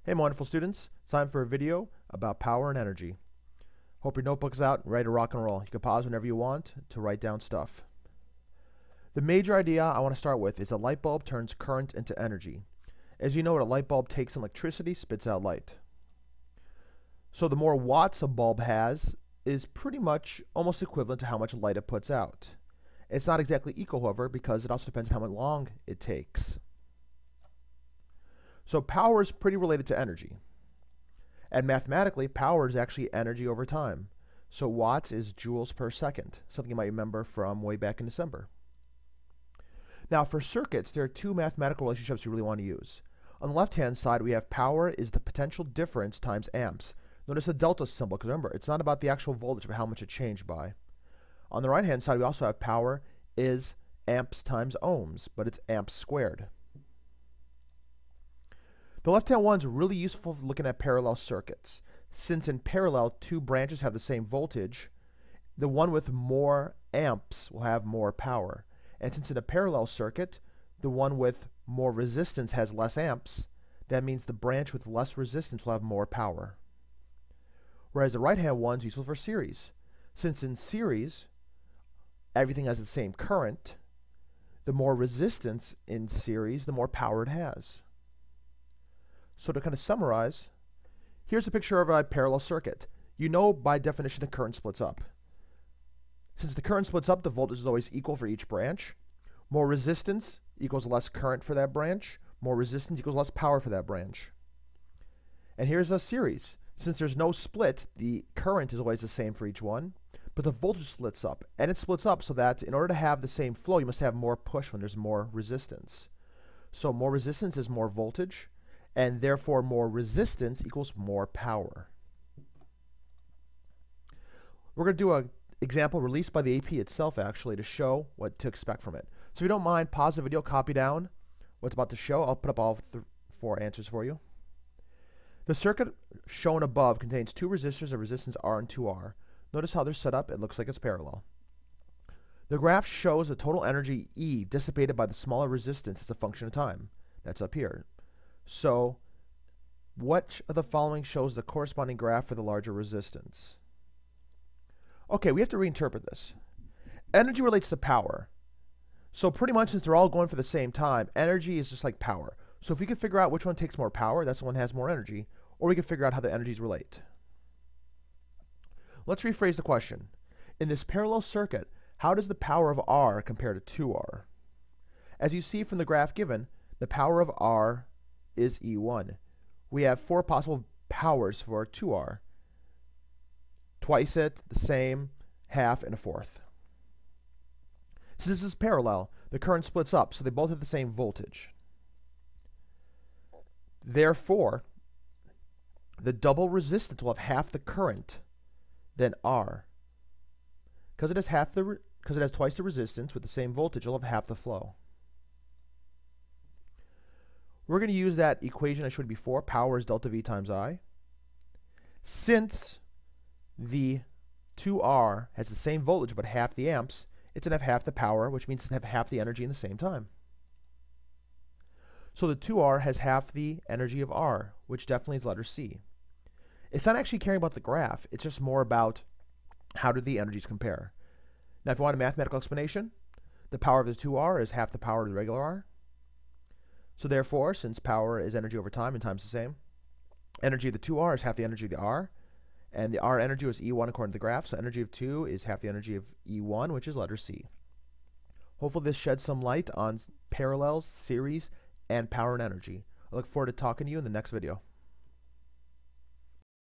Hey, my wonderful students. It's time for a video about power and energy. Hope your notebook's out and ready to rock and roll. You can pause whenever you want to write down stuff. The major idea I want to start with is a light bulb turns current into energy. As you know, a light bulb takes electricity, spits out light. So the more watts a bulb has is pretty much almost equivalent to how much light it puts out. It's not exactly equal, however, because it also depends on how long it takes. So power is pretty related to energy. And mathematically, power is actually energy over time. So watts is joules per second, something you might remember from way back in December. Now for circuits, there are two mathematical relationships you really want to use. On the left-hand side, we have power is the potential difference times amps. Notice the delta symbol, because remember, it's not about the actual voltage, but how much it changed by. On the right-hand side, we also have power is amps times ohms, but it's amps squared. The left-hand one's really useful for looking at parallel circuits. Since in parallel, two branches have the same voltage, the one with more amps will have more power. And since in a parallel circuit, the one with more resistance has less amps, that means the branch with less resistance will have more power. Whereas the right-hand one's useful for series. Since in series, everything has the same current, the more resistance in series, the more power it has. So to kind of summarize, here's a picture of a parallel circuit. You know by definition the current splits up. Since the current splits up, the voltage is always equal for each branch. More resistance equals less current for that branch. More resistance equals less power for that branch. And here's a series. Since there's no split, the current is always the same for each one, but the voltage splits up. And it splits up so that in order to have the same flow, you must have more push when there's more resistance. So more resistance is more voltage, and therefore more resistance equals more power. We're going to do an example released by the AP itself, actually, to show what to expect from it. So if you don't mind, pause the video, copy down what's about to show. I'll put up all four answers for you. The circuit shown above contains two resistors of resistance R and 2R. Notice how they're set up. It looks like it's parallel. The graph shows the total energy E dissipated by the smaller resistance as a function of time. That's up here. So, which of the following shows the corresponding graph for the larger resistance? Okay, we have to reinterpret this. Energy relates to power. So pretty much since they're all going for the same time, energy is just like power. So if we could figure out which one takes more power, that's the one that has more energy, or we can figure out how the energies relate. Let's rephrase the question. In this parallel circuit, how does the power of R compare to 2R? As you see from the graph given, the power of R is E1. We have four possible powers for 2R. Twice it, the same, half, and a fourth. Since this is parallel, the current splits up, so they both have the same voltage. Therefore, the double resistance will have half the current than R. Because it has twice the resistance with the same voltage, it'll have half the flow. We're going to use that equation I showed you before. Power is delta V times I. Since the 2R has the same voltage but half the amps, it's going to have half the power, which means it's going to have half the energy in the same time. So the 2R has half the energy of R, which definitely is letter C. It's not actually caring about the graph. It's just more about how do the energies compare. Now, if you want a mathematical explanation, the power of the 2R is half the power of the regular R. So therefore, since power is energy over time and time's the same, energy of the 2R is half the energy of the R, and the R energy was E1 according to the graph, so energy of 2 is half the energy of E1, which is letter C. Hopefully this sheds some light on parallels, series, and power and energy. I look forward to talking to you in the next video.